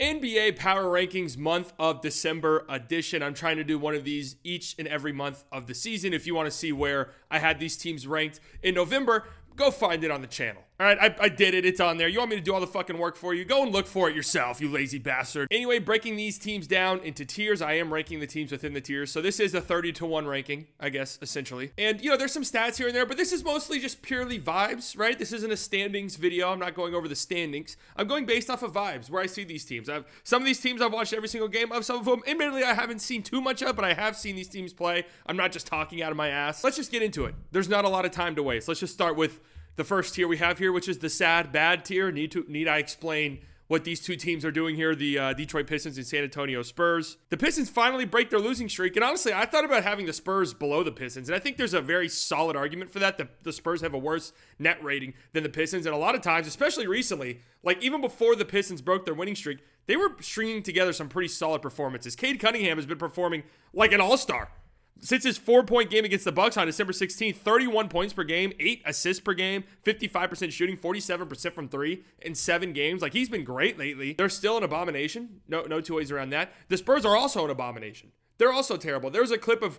NBA Power Rankings month of December edition. I'm trying to do one of these each and every month of the season. If you want to see where I had these teams ranked in November, go find it on the channel. All right, I did it. It's on there. You want me to do all the fucking work for you? Go and look for it yourself, you lazy bastard. Anyway, breaking these teams down into tiers. I am ranking the teams within the tiers. So this is a 30-to-1 ranking, I guess, essentially. And, there's some stats here and there, but this is mostly just purely vibes, right? This isn't a standings video. I'm not going over the standings. I'm going based off of vibes, where I see these teams. Some of these teams I've watched every single game of. Some of them, admittedly, I haven't seen too much of, but I have seen these teams play. I'm not just talking out of my ass. Let's just get into it. There's not a lot of time to waste. Let's just start with the first tier we have here, which is the sad, bad tier. Need I explain what these two teams are doing here, the Detroit Pistons and San Antonio Spurs? The Pistons finally break their losing streak, and honestly, I thought about having the Spurs below the Pistons, and I think there's a very solid argument for that. The Spurs have a worse net rating than the Pistons, and a lot of times, especially recently, like even before the Pistons broke their winning streak, they were stringing together some pretty solid performances. Cade Cunningham has been performing like an all-star. Since his 4-point game against the Bucks on December 16th, 31 points per game, 8 assists per game, 55% shooting, 47% from 3 in 7 games. Like, he's been great lately. They're still an abomination. No two ways around that. The Spurs are also an abomination. They're also terrible. There's a clip of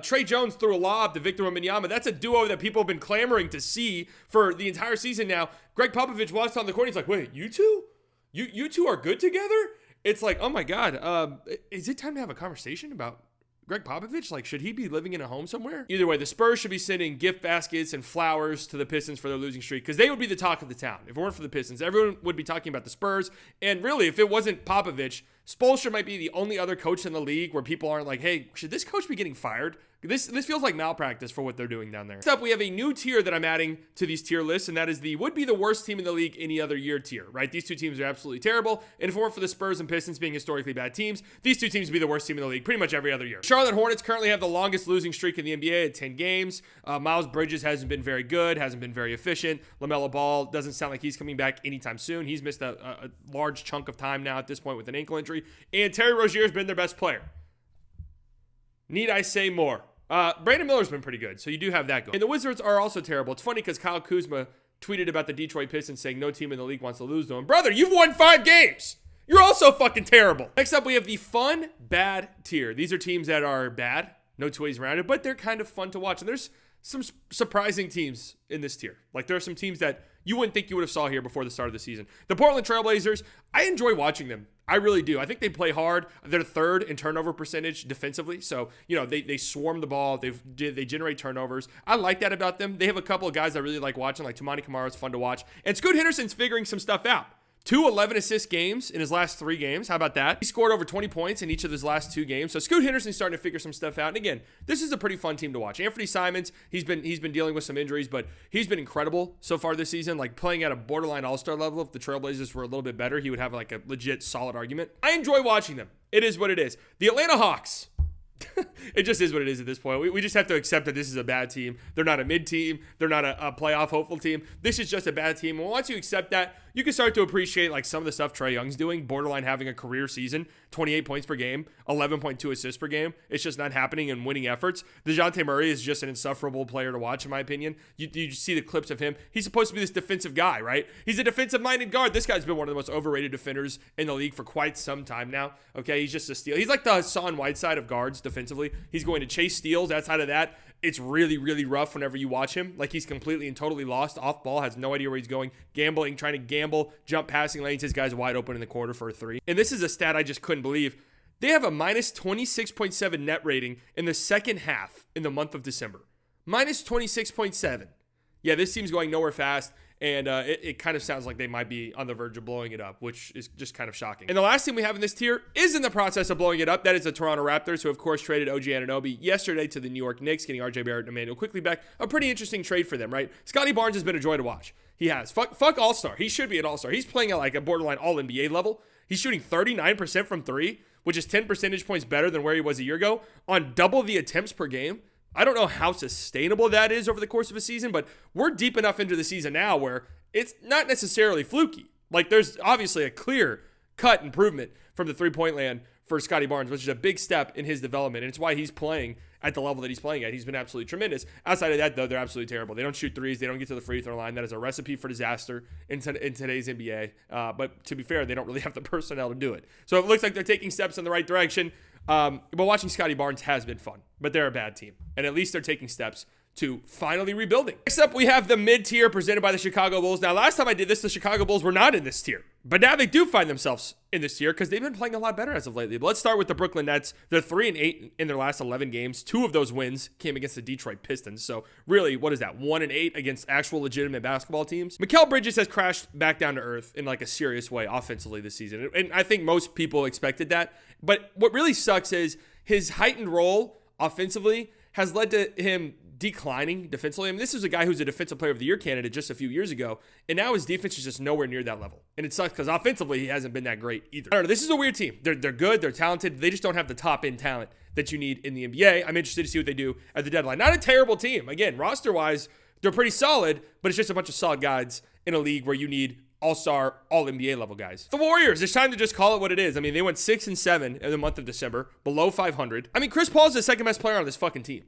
Trey Jones threw a lob to Victor Wembanyama. That's a duo that people have been clamoring to see for the entire season now. Greg Popovich walks on the court and he's like, wait, you two? You two are good together? It's like, oh my God, is it time to have a conversation about Greg Popovich? Like, should he be living in a home somewhere? Either way, the Spurs should be sending gift baskets and flowers to the Pistons for their losing streak, because they would be the talk of the town. If it weren't for the Pistons, everyone would be talking about the Spurs. And really, if it wasn't Popovich, Spoelstra might be the only other coach in the league where people aren't like, hey, should this coach be getting fired? This feels like malpractice for what they're doing down there. Next up, we have a new tier that I'm adding to these tier lists, and that is the would be the worst team in the league any other year tier, right? These two teams are absolutely terrible, and if it weren't for the Spurs and Pistons being historically bad teams, these two teams would be the worst team in the league pretty much every other year. Charlotte Hornets currently have the longest losing streak in the NBA at 10 games. Miles Bridges hasn't been very good, hasn't been very efficient. LaMelo Ball doesn't sound like he's coming back anytime soon. He's missed a large chunk of time now at this point with an ankle injury, and Terry Rozier's been their best player. Need I say more? Brandon Miller's been pretty good, so you do have that going. And the Wizards are also terrible. It's funny because Kyle Kuzma tweeted about the Detroit Pistons saying no team in the league wants to lose to them. Brother, you've won 5 games. You're also fucking terrible. Next up, we have the fun, bad tier. These are teams that are bad, no two ways around it, but they're kind of fun to watch. And there's some surprising teams in this tier. Like, there are some teams that you wouldn't think you would have saw here before the start of the season. The Portland Trailblazers, I enjoy watching them. I really do. I think they play hard. They're third in turnover percentage defensively. So, they swarm the ball. They generate turnovers. I like that about them. They have a couple of guys I really like watching, like Tamani Kamara is fun to watch. And Scoot Henderson's figuring some stuff out. 2 11-assist games in his last 3 games. How about that? He scored over 20 points in each of his last 2 games. So Scoot Henderson's starting to figure some stuff out. And again, this is a pretty fun team to watch. Anthony Simons, he's been dealing with some injuries, but he's been incredible so far this season. Like, playing at a borderline all-star level. If the Trailblazers were a little bit better, he would have like a legit solid argument. I enjoy watching them. It is what it is. The Atlanta Hawks. It just is what it is at this point. We just have to accept that this is a bad team. They're not a mid team. They're not a playoff hopeful team. This is just a bad team. And once you accept that, you can start to appreciate like some of the stuff Trae Young's doing, borderline having a career season, 28 points per game, 11.2 assists per game. It's just not happening in winning efforts. DeJounte Murray is just an insufferable player to watch, in my opinion. You see the clips of him. He's supposed to be this defensive guy, right? He's a defensive-minded guard. This guy's been one of the most overrated defenders in the league for quite some time now. Okay, he's just a steal. He's like the Hassan Whiteside of guards defensively. He's going to chase steals. Outside of that, it's really, really rough whenever you watch him. Like, he's completely and totally lost off ball, has no idea where he's going, trying to gamble, jump passing lanes. His guy's wide open in the corner for a 3. And this is a stat I just couldn't believe. They have a minus 26.7 net rating in the second half in the month of December. Minus 26.7. Yeah, this team's going nowhere fast. And it kind of sounds like they might be on the verge of blowing it up, which is just kind of shocking. And the last team we have in this tier is in the process of blowing it up. That is the Toronto Raptors, who, of course, traded OG Anunoby yesterday to the New York Knicks, getting RJ Barrett and Emmanuel quickly back. A pretty interesting trade for them, right? Scotty Barnes has been a joy to watch. He has. Fuck All-Star. He should be an All-Star. He's playing at like a borderline All-NBA level. He's shooting 39% from 3, which is 10 percentage points better than where he was a year ago, on double the attempts per game. I don't know how sustainable that is over the course of a season, but we're deep enough into the season now where it's not necessarily fluky. Like, there's obviously a clear-cut improvement from the three-point land for Scotty Barnes, which is a big step in his development, and it's why he's playing at the level that he's playing at. He's been absolutely tremendous. Outside of that, though, they're absolutely terrible. They don't shoot threes. They don't get to the free throw line. That is a recipe for disaster in today's NBA. But to be fair, they don't really have the personnel to do it. So it looks like they're taking steps in the right direction. But watching Scotty Barnes has been fun. But they're a bad team. And at least they're taking steps to finally rebuilding. Next up, we have the mid-tier presented by the Chicago Bulls. Now, last time I did this, the Chicago Bulls were not in this tier. But now they do find themselves in this tier because they've been playing a lot better as of lately. But let's start with the Brooklyn Nets. They're 3-8 in their last 11 games. 2 of those wins came against the Detroit Pistons. So really, what is that? 1-8 against actual legitimate basketball teams. Mikal Bridges has crashed back down to earth in like a serious way offensively this season. And I think most people expected that. But what really sucks is his heightened role offensively has led to him declining defensively. I mean, this is a guy who's a defensive player of the year candidate just a few years ago, and now his defense is just nowhere near that level. And it sucks because offensively, he hasn't been that great either. I don't know. This is a weird team. They're good. They're talented. They just don't have the top-end talent that you need in the NBA. I'm interested to see what they do at the deadline. Not a terrible team. Again, roster-wise, they're pretty solid, but it's just a bunch of solid guys in a league where you need all-star, all-NBA level guys. The Warriors, it's time to just call it what it is. I mean, they went 6-7 in the month of December, below 500. I mean, Chris Paul's the second best player on this fucking team.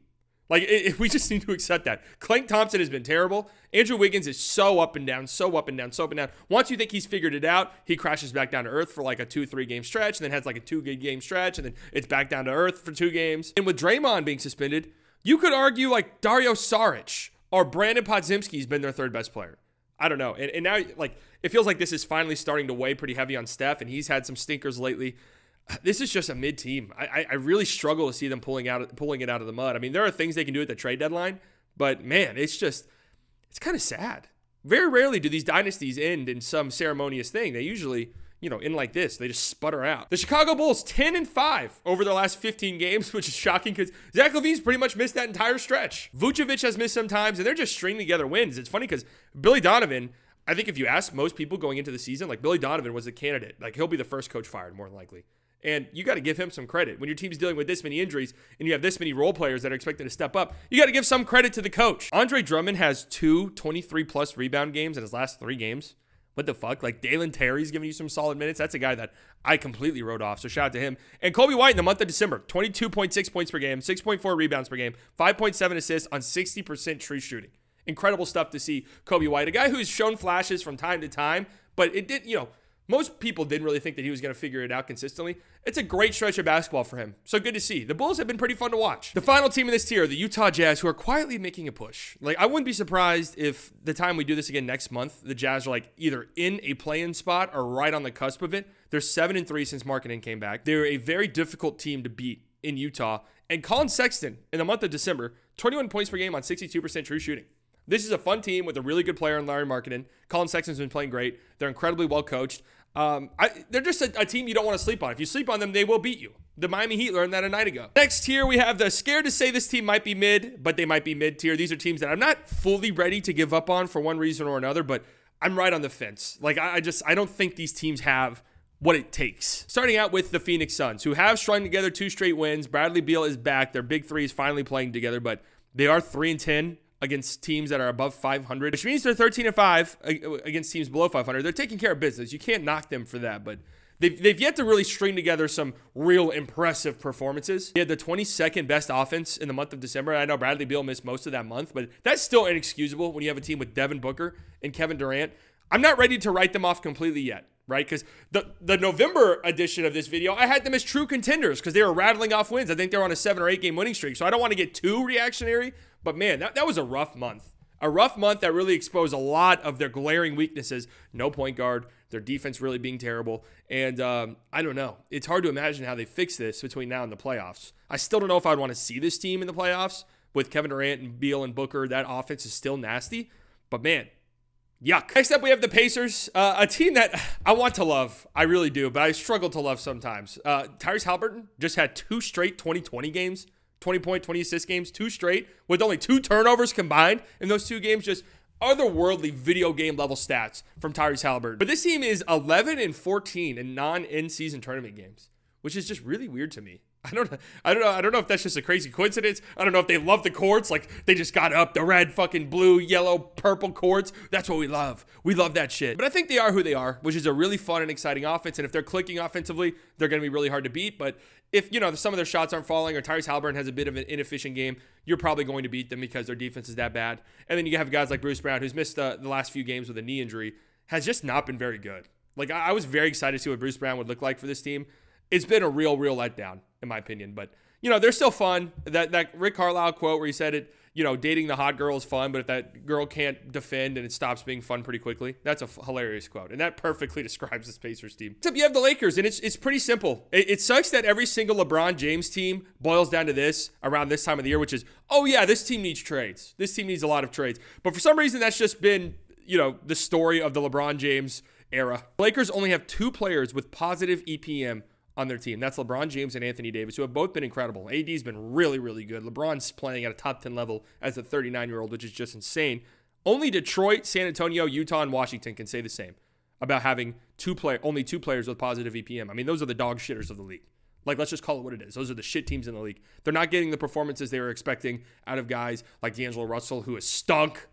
Like, we just need to accept that. Klay Thompson has been terrible. Andrew Wiggins is so up and down, so up and down, so up and down. Once you think he's figured it out, he crashes back down to earth for like a 2-3 game stretch, and then has like a 2-game stretch, and then it's back down to earth for 2 games. And with Draymond being suspended, you could argue like Dario Saric or Brandon Podziemski's been their third best player. I don't know. And now, like, it feels like this is finally starting to weigh pretty heavy on Steph, and he's had some stinkers lately. This is just a mid team. I really struggle to see them pulling it out of the mud. I mean, there are things they can do at the trade deadline, but man, it's kind of sad. Very rarely do these dynasties end in some ceremonious thing. They usually, end like this. They just sputter out. The Chicago Bulls 10-5 over their last 15 games, which is shocking because Zach LaVine's pretty much missed that entire stretch. Vucevic has missed some times, and they're just stringing together wins. It's funny because Billy Donovan, I think if you ask most people going into the season, like Billy Donovan was a candidate. Like he'll be the first coach fired more than likely. And you got to give him some credit. When your team's dealing with this many injuries and you have this many role players that are expected to step up, you got to give some credit to the coach. Andre Drummond has 2 23-plus rebound games in his last 3 games. What the fuck? Like, Dalen Terry's giving you some solid minutes. That's a guy that I completely wrote off, so shout out to him. And Kobe White in the month of December, 22.6 points per game, 6.4 rebounds per game, 5.7 assists on 60% true shooting. Incredible stuff to see Kobe White, a guy who's shown flashes from time to time, but it did, most people didn't really think that he was going to figure it out consistently. It's a great stretch of basketball for him. So good to see. The Bulls have been pretty fun to watch. The final team in this tier, the Utah Jazz, who are quietly making a push. Like, I wouldn't be surprised if the time we do this again next month, the Jazz are like either in a play-in spot or right on the cusp of it. They're 7-3 since Markkanen came back. They're a very difficult team to beat in Utah. And Colin Sexton, in the month of December, 21 points per game on 62% true shooting. This is a fun team with a really good player in Larry Markkanen. Colin Sexton's been playing great. They're incredibly well coached. They're just a team you don't want to sleep on. If you sleep on them, they will beat you. The Miami Heat learned that a night ago. Next tier, we have the scared to say this team might be mid, but they might be mid tier. These are teams that I'm not fully ready to give up on for one reason or another, but I'm right on the fence. Like, I don't think these teams have what it takes. Starting out with the Phoenix Suns, who have strung together 2 straight wins. Bradley Beal is back. Their big three is finally playing together, but they are 3-10 against teams that are above 500, which means they're 13-5 against teams below 500. They're taking care of business. You can't knock them for that, but they've yet to really string together some real impressive performances. They had the 22nd best offense in the month of December. I know Bradley Beal missed most of that month, but that's still inexcusable when you have a team with Devin Booker and Kevin Durant. I'm not ready to write them off completely yet, right? Because the November edition of this video, I had them as true contenders because they were rattling off wins. I think they're on a 7 or 8 game winning streak, so I don't want to get too reactionary. But man, that was a rough month. A rough month that really exposed a lot of their glaring weaknesses. No point guard, their defense really being terrible. And I don't know. It's hard to imagine how they fix this between now and the playoffs. I still don't know if I'd want to see this team in the playoffs with Kevin Durant and Beal and Booker. That offense is still nasty. But man, yuck. Next up, we have the Pacers, a team that I want to love. I really do, but I struggle to love sometimes. Tyrese Halliburton just had 2 straight 20-20 games. 20-point, 20-assist games, 2 straight, with only 2 turnovers combined in those 2 games. Just otherworldly video game level stats from Tyrese Halliburton. But this team is 11-14 in non-in-season tournament games, which is just really weird to me. I don't know if that's just a crazy coincidence. I don't know if they love the courts. Like, they just got up the red, fucking blue, yellow, purple courts. That's what we love. We love that shit. But I think they are who they are, which is a really fun and exciting offense. And if they're clicking offensively, they're going to be really hard to beat. But if, some of their shots aren't falling or Tyrese Halliburton has a bit of an inefficient game, you're probably going to beat them because their defense is that bad. And then you have guys like Bruce Brown, who's missed the last few games with a knee injury, has just not been very good. Like, I was very excited to see what Bruce Brown would look like for this team. It's been a real letdown, in my opinion. But, they're still fun. That Rick Carlisle quote where he said it, dating the hot girl is fun, but if that girl can't defend and it stops being fun pretty quickly, that's a hilarious quote. And that perfectly describes this Pacers team. Except you have the Lakers, and it's pretty simple. It sucks that every single LeBron James team boils down to this around this time of the year, which is, oh yeah, this team needs trades. This team needs a lot of trades. But for some reason, that's just been, the story of the LeBron James era. The Lakers only have 2 players with positive EPM on their team. That's LeBron James and Anthony Davis, who have both been incredible. AD's been really good. LeBron's playing at a top 10 level as a 39-year-old, which is just insane. Only Detroit, San Antonio, Utah, and Washington can say the same about having only 2 players with positive EPM. I mean, those are the dog shitters of the league. Like, let's just call it what it is. Those are the shit teams in the league. They're not getting the performances they were expecting out of guys like D'Angelo Russell, who has stunk.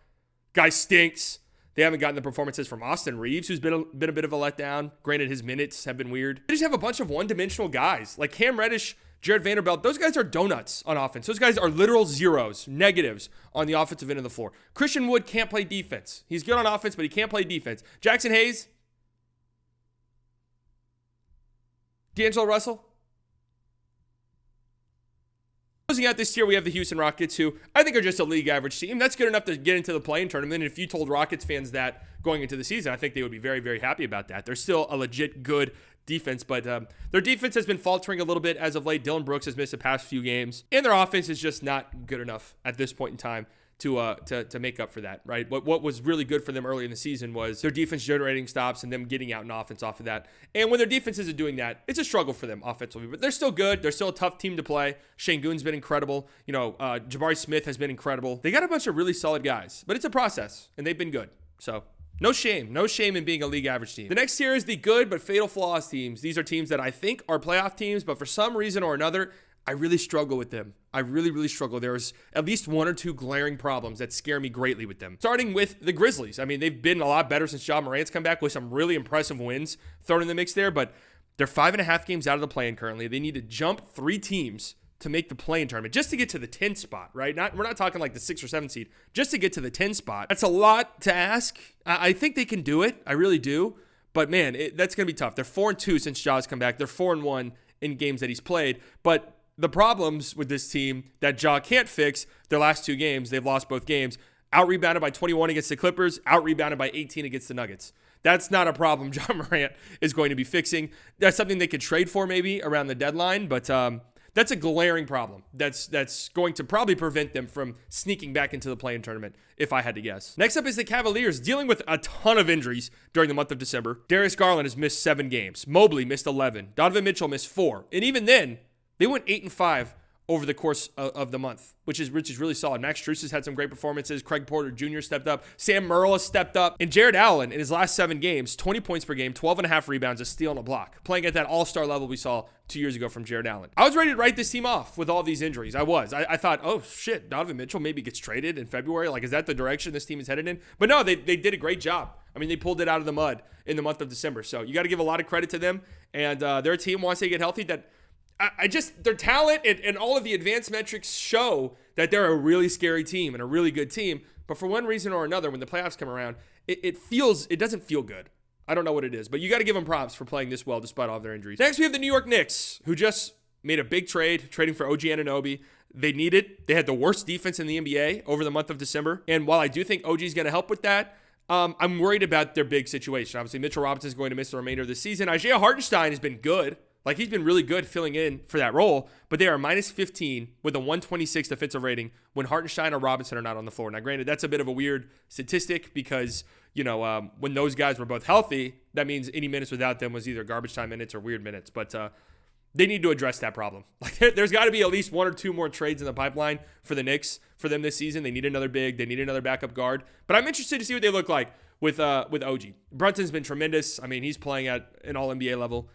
Guy stinks. They haven't gotten the performances from Austin Reeves, who's been a bit of a letdown. Granted, his minutes have been weird. They just have a bunch of one-dimensional guys. Like Cam Reddish, Jared Vanderbilt. Those guys are donuts on offense. Those guys are literal zeros, negatives on the offensive end of the floor. Christian Wood can't play defense. He's good on offense, but he can't play defense. Jackson Hayes. D'Angelo Russell. Closing out this tier, we have the Houston Rockets, who I think are just a league average team. That's good enough to get into the play-in tournament. And if you told Rockets fans that going into the season, I think they would be very happy about that. They're still a legit good defense, but their defense has been faltering a little bit as of late. Dylan Brooks has missed the past few games, and their offense is just not good enough at this point in time to make up for that, right? What was really good for them early in the season was their defense generating stops and them getting out in offense off of that. And when their defense isn't doing that, it's a struggle for them offensively. But they're still good. They're still a tough team to play. Şengün's been incredible. Jabari Smith has been incredible. They got a bunch of really solid guys, but it's a process, and they've been good. So no shame in being a league average team. The next tier is the good but fatal flaws teams. These are teams that I think are playoff teams, but for some reason or another, I really struggle with them. I really struggle. There's at least 1 or 2 glaring problems that scare me greatly with them. Starting with the Grizzlies. I mean, they've been a lot better since Ja Morant's come back with some really impressive wins thrown in the mix there, but they're 5.5 games out of the play-in currently. They need to jump 3 teams to make the play-in tournament, just to get to the 10 spot, right? We're not talking like the 6 or 7 seed, just to get to the 10 spot. That's a lot to ask. I think they can do it. I really do. But man, that's going to be tough. They're 4-2 since Ja's come back. They're 4-1 in games that he's played, but the problems with this team that Ja can't fix, their last 2 games, they've lost both games. Out-rebounded by 21 against the Clippers, out-rebounded by 18 against the Nuggets. That's not a problem Ja Morant is going to be fixing. That's something they could trade for maybe around the deadline, but that's a glaring problem. That's going to probably prevent them from sneaking back into the play-in tournament, if I had to guess. Next up is the Cavaliers, dealing with a ton of injuries during the month of December. Darius Garland has missed 7 games. Mobley missed 11. Donovan Mitchell missed 4. And even then, they went 8-5 over the course of the month, which is really solid. Max Strus has had some great performances. Craig Porter Jr. stepped up. Sam Merrill has stepped up. And Jared Allen, in his last 7 games, 20 points per game, 12.5 rebounds, a steal and a block. Playing at that all-star level we saw 2 years ago from Jared Allen. I was ready to write this team off with all these injuries. I thought, oh, shit, Donovan Mitchell maybe gets traded in February. Like, is that the direction this team is headed in? But no, they did a great job. I mean, they pulled it out of the mud in the month of December. So you got to give a lot of credit to them. And they're a team, once they get healthy, that their talent and all of the advanced metrics show that they're a really scary team and a really good team. But for one reason or another, when the playoffs come around, it doesn't feel good. I don't know what it is, but you got to give them props for playing this well despite all of their injuries. Next, we have the New York Knicks, who just made a big trade, trading for OG Anunoby. They need it. They had the worst defense in the NBA over the month of December. And while I do think OG is going to help with that, I'm worried about their big situation. Obviously, Mitchell Robinson is going to miss the remainder of the season. Isaiah Hartenstein has been good. Like, he's been really good filling in for that role, but they are minus 15 with a 126 defensive rating when Hartenstein or Robinson are not on the floor. Now, granted, that's a bit of a weird statistic because, when those guys were both healthy, that means any minutes without them was either garbage time minutes or weird minutes. But they need to address that problem. Like, there's got to be at least 1 or 2 more trades in the pipeline for the Knicks for them this season. They need another big. They need another backup guard. But I'm interested to see what they look like with OG. Brunson's been tremendous. I mean, he's playing at an all-NBA level.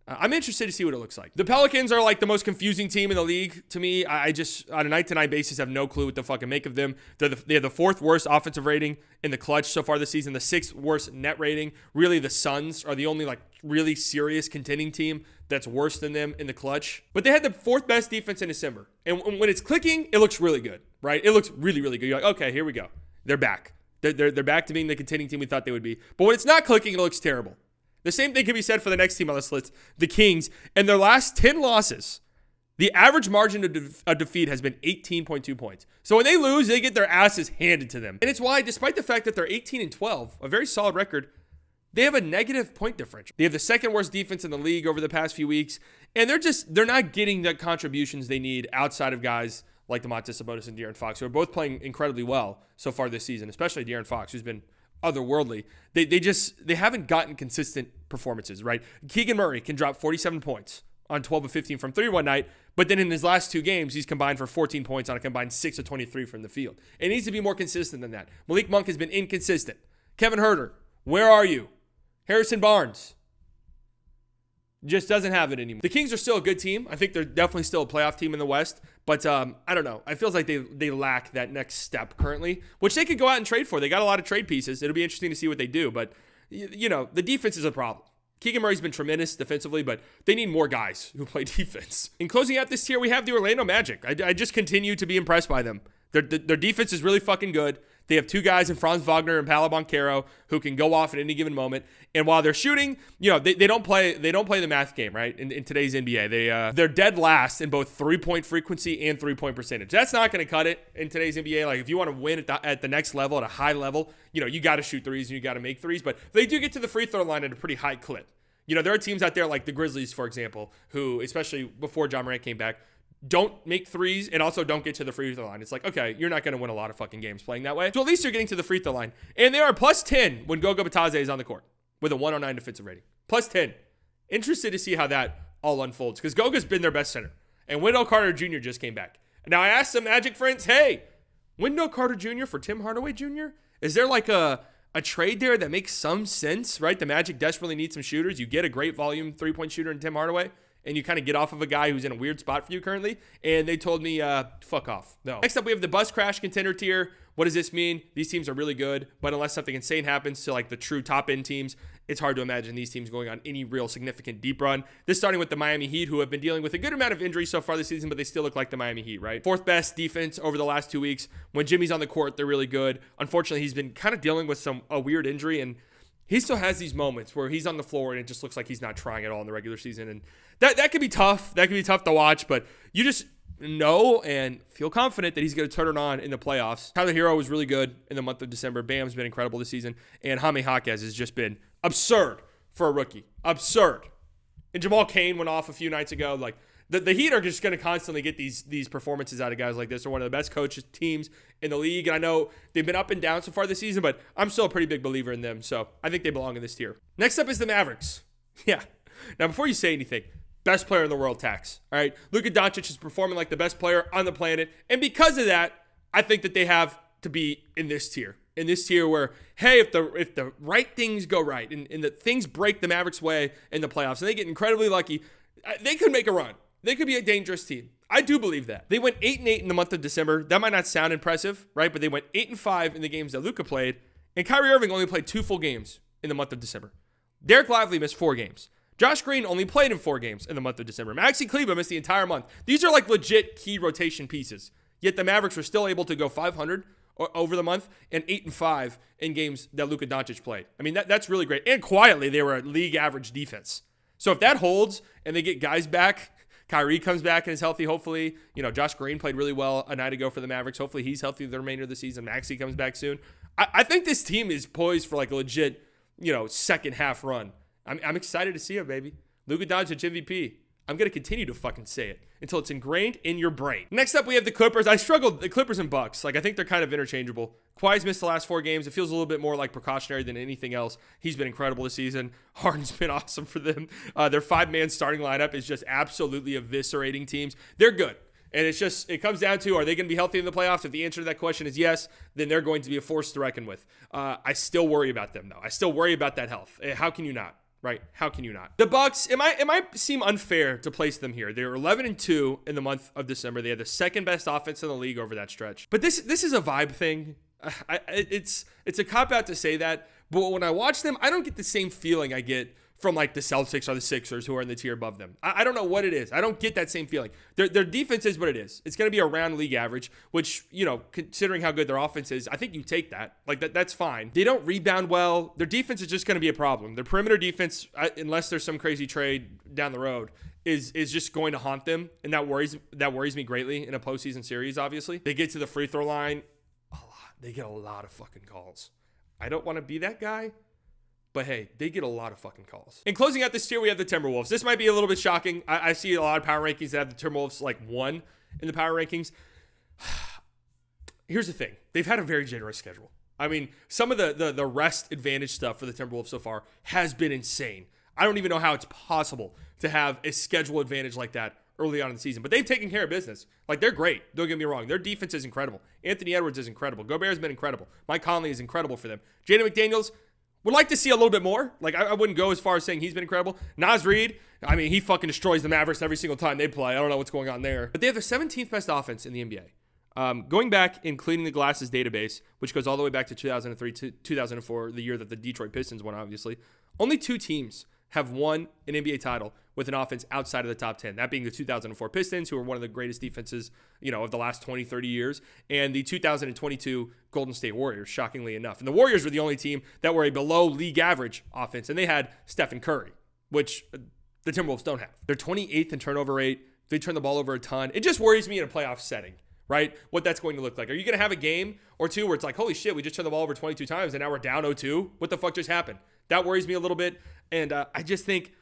I'm interested to see what it looks like. The Pelicans are like the most confusing team in the league to me. I just, on a night-to-night basis, have no clue what to fucking make of them. They have the 4th worst offensive rating in the clutch so far this season, the 6th worst net rating. Really, the Suns are the only like really serious contending team that's worse than them in the clutch. But they had the 4th best defense in December. And when it's clicking, it looks really good, right? It looks really, really good. You're like, okay, here we go. They're back. They're back to being the contending team we thought they would be. But when it's not clicking, it looks terrible. The same thing can be said for the next team on this list, the Kings. In their last 10 losses, the average margin of defeat has been 18.2 points. So when they lose, they get their asses handed to them. And it's why, despite the fact that they're 18-12, a very solid record, they have a negative point differential. They have the 2nd worst defense in the league over the past few weeks. And they're not getting the contributions they need outside of guys like Domantas Sabonis and De'Aaron Fox, who are both playing incredibly well so far this season, especially De'Aaron Fox, who's been otherworldly. They haven't gotten consistent performances, right? Keegan Murray can drop 47 points on 12 of 15 from 3 one night, but then in his last 2 games, he's combined for 14 points on a combined 6 of 23 from the field. It needs to be more consistent than that. Malik Monk has been inconsistent. Kevin Huerter, where are you? Harrison Barnes just doesn't have it anymore. The Kings are still a good team. I think they're definitely still a playoff team in the West, but I don't know. It feels like they lack that next step currently, which they could go out and trade for. They got a lot of trade pieces. It'll be interesting to see what they do, but the defense is a problem. Keegan Murray's been tremendous defensively, but they need more guys who play defense. In closing out this tier, we have the Orlando Magic. I just continue to be impressed by them. Their defense is really fucking good. They have 2 guys in Franz Wagner and Paolo Banchero who can go off at any given moment. And while they're shooting, they don't play the math game, right? In today's NBA, they're dead last in both 3-point frequency and 3-point percentage. That's not going to cut it in today's NBA. Like if you want to win at the next level, at a high level, you got to shoot threes and you got to make threes. But they do get to the free throw line at a pretty high clip. There are teams out there like the Grizzlies, for example, who, especially before John Morant came back, don't make threes and also don't get to the free throw line. It's like, okay, you're not going to win a lot of fucking games playing that way. So at least you're getting to the free throw line. And they are plus 10 when Goga Bitadze is on the court with a 109 defensive rating. Plus 10. Interested to see how that all unfolds because Goga's been their best center. And Wendell Carter Jr. just came back. Now I asked some Magic friends, hey, Wendell Carter Jr. for Tim Hardaway Jr.? Is there like a trade there that makes some sense, right? The Magic desperately need some shooters. You get a great volume 3-point shooter in Tim Hardaway, and you kind of get off of a guy who's in a weird spot for you currently. And they told me, fuck off. No. Next up, we have the Bus Crash Contender tier. What does this mean? These teams are really good, but unless something insane happens to like the true top-end teams, it's hard to imagine these teams going on any real significant deep run. This starting with the Miami Heat, who have been dealing with a good amount of injuries so far this season, but they still look like the Miami Heat, right? 4th best defense over the last 2 weeks. When Jimmy's on the court, they're really good. Unfortunately, he's been kind of dealing with a weird injury, and he still has these moments where he's on the floor and it just looks like he's not trying at all in the regular season. And that could be tough. That could be tough to watch, but you just know and feel confident that he's going to turn it on in the playoffs. Tyler Hero was really good in the month of December. Bam's been incredible this season. And Jaime Jaquez has just been absurd for a rookie. Absurd. And Jamal Cain went off a few nights ago. Like the Heat are just going to constantly get these performances out of guys like this. They're one of the best coaches teams in the league. And I know they've been up and down so far this season, but I'm still a pretty big believer in them. So I think they belong in this tier. Next up is the Mavericks. Yeah. Now, before you say anything, best player in the world tax. All right. Luka Doncic is performing like the best player on the planet. And because of that, I think that they have to be in this tier. In this tier where, hey, if the right things go right and the things break the Mavericks' way in the playoffs and they get incredibly lucky, they could make a run. They could be a dangerous team. I do believe that. They went 8-8 in the month of December. That might not sound impressive, right? But they went 8-5 in the games that Luka played. And Kyrie Irving only played 2 full games in the month of December. Derek Lively missed 4 games. Josh Green only played in 4 games in the month of December. Maxi Kleber missed the entire month. These are like legit key rotation pieces. Yet the Mavericks were still able to go 500 over the month and 8-5 in games that Luka Doncic played. I mean, that's really great. And quietly, they were a league average defense. So if that holds and they get guys back, Kyrie comes back and is healthy, hopefully. Josh Green played really well a night ago for the Mavericks. Hopefully he's healthy the remainder of the season. Maxi comes back soon. I think this team is poised for like a legit, second half run. I'm excited to see it, baby. Luka Doncic MVP. I'm going to continue to fucking say it until it's ingrained in your brain. Next up, we have the Clippers. I struggled. The Clippers and Bucks. I think they're kind of interchangeable. Kawhi's missed the last 4 games. It feels a little bit more like precautionary than anything else. He's been incredible this season. Harden's been awesome for them. Their 5-man starting lineup is just absolutely eviscerating teams. They're good. And it comes down to, are they going to be healthy in the playoffs? If the answer to that question is yes, then they're going to be a force to reckon with. I still worry about them, though. I still worry about that health. How can you not? right? How can you not? The Bucks, it might seem unfair to place them here. They were 11-2 in the month of December. They had the second best offense in the league over that stretch. But this is a vibe thing. It's a cop-out to say that, but when I watch them, I don't get the same feeling I get from like the Celtics or the Sixers who are in the tier above them. I don't know what it is. I don't get that same feeling. Their defense is what it is. It's going to be around league average, which, considering how good their offense is, I think you take that. Like that's fine. They don't rebound well. Their defense is just going to be a problem. Their perimeter defense, unless there's some crazy trade down the road, is just going to haunt them, and that worries me greatly in a postseason series. Obviously, they get to the free throw line a lot. They get a lot of fucking calls. I don't want to be that guy. But hey, they get a lot of fucking calls. In closing out this tier, we have the Timberwolves. This might be a little bit shocking. I see a lot of power rankings that have the Timberwolves like 1 in the power rankings. Here's the thing. They've had a very generous schedule. I mean, some of the rest advantage stuff for the Timberwolves so far has been insane. I don't even know how it's possible to have a schedule advantage like that early on in the season. But they've taken care of business. Like, they're great. Don't get me wrong. Their defense is incredible. Anthony Edwards is incredible. Gobert's been incredible. Mike Conley is incredible for them. Jaden McDaniels, would like to see a little bit more. Like, I wouldn't go as far as saying he's been incredible. Naz Reid, I mean, he fucking destroys the Mavericks every single time they play. I don't know what's going on there. But they have the 17th best offense in the NBA. Going back in Cleaning the Glasses database, which goes all the way back to 2003 to 2004, the year that the Detroit Pistons won, obviously, only 2 teams have won an NBA title with an offense outside of the top 10. That being the 2004 Pistons, who were one of the greatest defenses, of the last 20, 30 years, and the 2022 Golden State Warriors, shockingly enough. And the Warriors were the only team that were a below league average offense, and they had Stephen Curry, which the Timberwolves don't have. They're 28th in turnover rate. They turn the ball over a ton. It just worries me in a playoff setting, right? What that's going to look like. Are you going to have a game or two where it's like, holy shit, we just turned the ball over 22 times and now we're down 0-2? What the fuck just happened? That worries me a little bit. And I just think,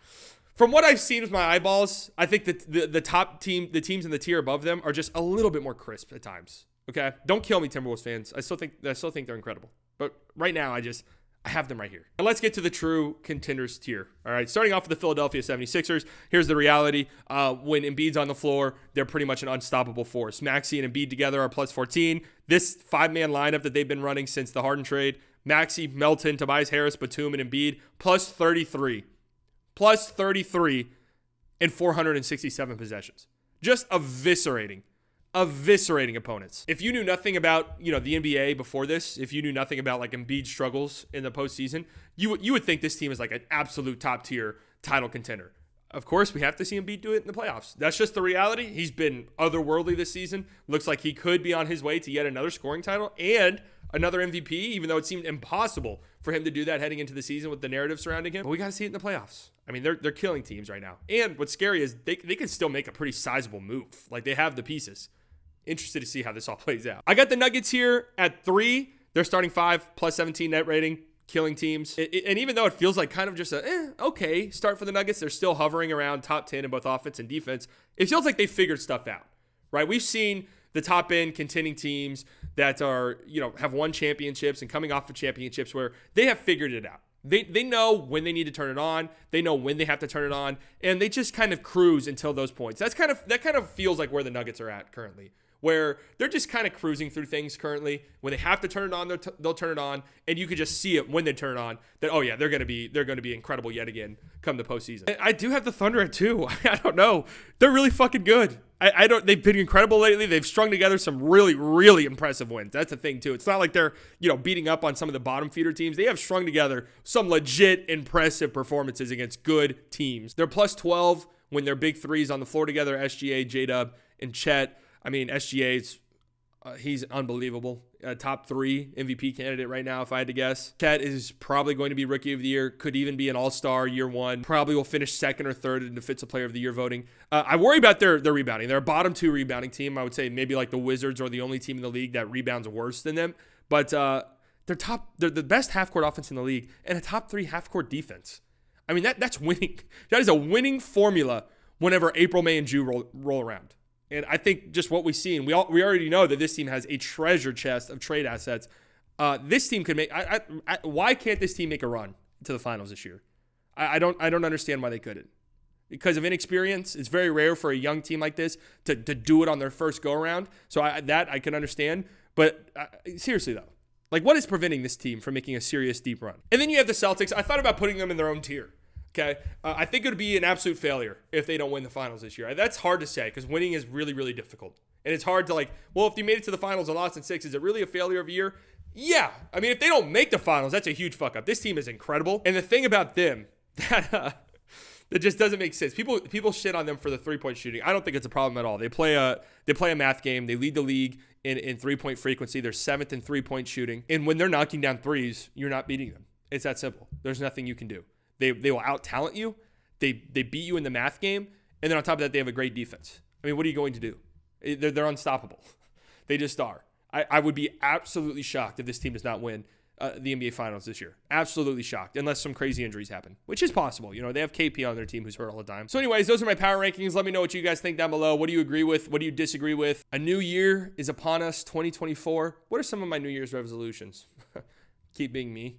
from what I've seen with my eyeballs, I think that the top team, the teams in the tier above them, are just a little bit more crisp at times. Okay, don't kill me, Timberwolves fans. I still think they're incredible. But right now, I have them right here. And let's get to the true contenders tier. All right, starting off with the Philadelphia 76ers. Here's the reality. When Embiid's on the floor, they're pretty much an unstoppable force. Maxey and Embiid together are plus 14. This 5-man lineup that they've been running since the Harden trade, Maxey, Melton, Tobias Harris, Batum, and Embiid, plus 33. Plus 33 in 467 possessions. Just eviscerating opponents. If you knew nothing about, the NBA before this, if you knew nothing about like Embiid's struggles in the postseason, you would think this team is like an absolute top tier title contender. Of course, we have to see Embiid do it in the playoffs. That's just the reality. He's been otherworldly this season. Looks like he could be on his way to yet another scoring title and another MVP, even though it seemed impossible for him to do that heading into the season with the narrative surrounding him. But we got to see it in the playoffs. I mean, they're killing teams right now. And what's scary is they can still make a pretty sizable move. Like, they have the pieces. Interested to see how this all plays out. I got the Nuggets here at 3. They're starting 5, plus 17 net rating, killing teams. And even though it feels like kind of just okay start for the Nuggets, they're still hovering around top 10 in both offense and defense. It feels like they figured stuff out, right? We've seen the top end contending teams that are, have won championships and coming off of championships where they have figured it out. They know when they need to turn it on. They know when they have to turn it on, and they just kind of cruise until those points. That kind of feels like where the Nuggets are at currently, where they're just kind of cruising through things currently. When they have to turn it on, they'll turn it on, and you can just see it when they turn it on that, oh yeah, they're going to be incredible yet again come the postseason. I do have the Thunder at 2. I don't know. They're really fucking good. They've been incredible lately. They've strung together some really, really impressive wins. That's the thing too. It's not like they're, beating up on some of the bottom feeder teams. They have strung together some legit impressive performances against good teams. They're plus 12 when their big threes on the floor together, SGA, J-Dub, and Chet. I mean, SGA's, he's unbelievable. Top 3 MVP candidate right now, if I had to guess. Chet is probably going to be Rookie of the Year, could even be an All-Star year 1. Probably will finish 2nd or 3rd in defensive player of the year voting. I worry about their rebounding. They're a bottom 2 rebounding team. I would say maybe like the Wizards are the only team in the league that rebounds worse than them. But they're the best half-court offense in the league and a top 3 half-court defense. I mean, that's winning. That is a winning formula whenever April, May, and June roll around. And I think just what we see, and we already know that this team has a treasure chest of trade assets. This team could make. Why can't this team make a run to the finals this year? I don't understand why they couldn't. Because of inexperience, it's very rare for a young team like this to do it on their first go around. So I can understand. But seriously though, like, what is preventing this team from making a serious deep run? And then you have the Celtics. I thought about putting them in their own tier. Okay. I think it would be an absolute failure if they don't win the finals this year. That's hard to say because winning is really, really difficult. And it's hard to well, if you made it to the finals and lost in 6, is it really a failure of a year? Yeah. I mean, if they don't make the finals, that's a huge fuck up. This team is incredible. And the thing about them that just doesn't make sense. People shit on them for the 3-point shooting. I don't think it's a problem at all. They play a math game. They lead the league in 3-point frequency. They're 7th in 3-point shooting. And when they're knocking down threes, you're not beating them. It's that simple. There's nothing you can do. They will out-talent you. They beat you in the math game. And then on top of that, they have a great defense. I mean, what are you going to do? They're unstoppable. They just are. I would be absolutely shocked if this team does not win the NBA Finals this year. Absolutely shocked, unless some crazy injuries happen, which is possible. They have KP on their team who's hurt all the time. So anyways, those are my power rankings. Let me know what you guys think down below. What do you agree with? What do you disagree with? A new year is upon us, 2024. What are some of my New Year's resolutions? Keep being me.